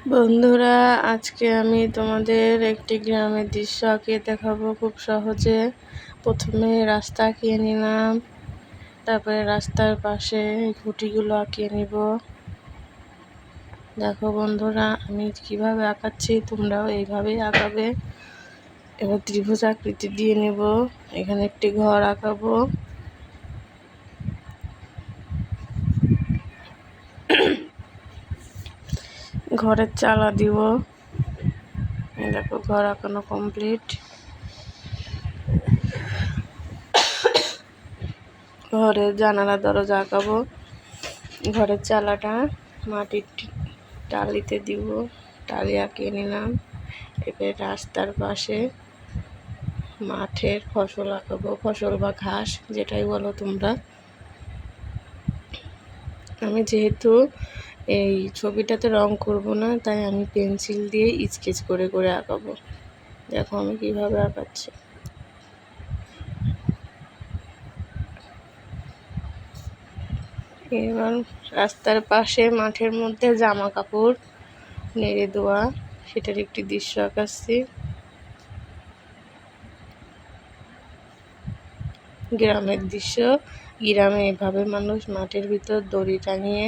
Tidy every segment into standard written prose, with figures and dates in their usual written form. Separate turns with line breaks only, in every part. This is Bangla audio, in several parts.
বন্ধুরা, আজকে আমি তোমাদের একটি গ্রামের দৃশ্য আঁকিয়ে দেখাবো খুব সহজে। প্রথমে রাস্তা আঁকিয়ে নিলাম, তারপরে রাস্তার পাশে খুঁটিগুলো আঁকিয়ে নিব। দেখো বন্ধুরা, আমি কিভাবে আঁকাচ্ছি, তোমরাও এইভাবেই আঁকাবে। এবার ত্রিভুজ আকৃতি দিয়ে নেব। এখানে একটি ঘর আঁকাবো। ঘরের চালা দিব। দেখো, ঘর আঁকানো কমপ্লিট। ঘরের জানালা দরজা আঁকাবো। ঘরের চালাটা মাটির টালিতে দিব, টালি আঁকিয়ে নিলাম। এবার রাস্তার পাশে মাঠের ফসল আঁকাবো, ফসল বা ঘাস যেটাই বলো তোমরা। আমি যেহেতু এই ছবিটাতে রং করব না, তাই আমি পেন্সিল দিয়ে স্কেচ করে করে আঁকাবো। দেখো আমি কিভাবে আঁকাচ্ছি। এবার রাস্তার পাশে মাঠের মধ্যে জামা কাপড় নেড়ে দেওয়া, সেটার একটি দৃশ্য আঁকাচ্ছি। গ্রামের দৃশ্য। গ্রামে এভাবে মানুষ মাঠের ভিতর দড়ি টাঙিয়ে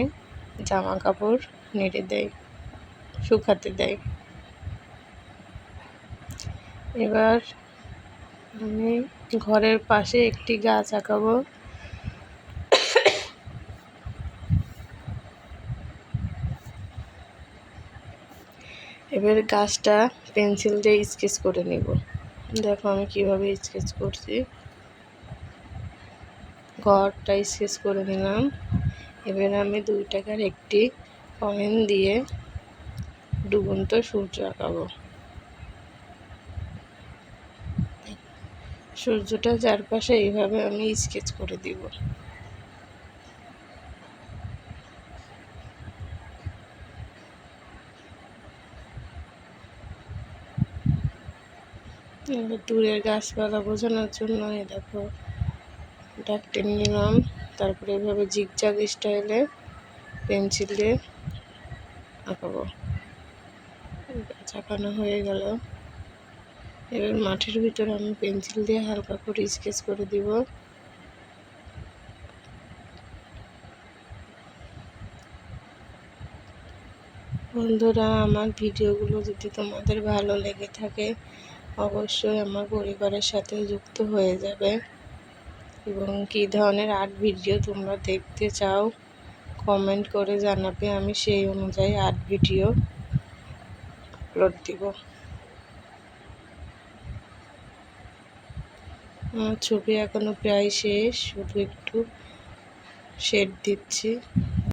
জামা কাপড় নেড়ে দেয়, শুকাতে দেয়। এবার আমি ঘরের পাশে একটি গাছ আঁকাবো। এবার গাছটা পেন্সিল দিয়ে স্কেচ করে নেব। দেখো আমি কিভাবে স্কেচ করছি। ঘরটা স্কেচ করে নিলাম। এবার আমি 2 টাকার একটি কয়েন দিয়ে ডুবন্ত সূর্য আঁকাবো। সূর্যটা চারপাশে এইভাবে আমি স্কেচ করে দিব। এবার দূরের গাছপালা বোঝানোর জন্য দেখো ডাক টেনে নিলাম। তারপরে এভাবে জিগজ্যাগ স্টাইলে পেন্সিল দিয়ে আঁকাবো। গাছ আঁকানো হয়ে গেল। এবার মাঠের ভিতরে আমি পেন্সিল দিয়ে হালকা করে স্কেচ করে দিব। বন্ধুরা, আমার ভিডিওগুলো যদি তোমাদের ভালো লেগে থাকে, অবশ্যই আমার পরিবারের সাথে যুক্ত হয়ে যাবে। এবং কী ধরনের আর্ট ভিডিও তোমরা দেখতে চাও কমেন্ট করে জানাবে, আমি সেই অনুযায়ী আর্ট ভিডিও আপলোড দিব। আমার ছবি এখনো প্রায় শেষ, শুধু একটু শেড দিচ্ছি।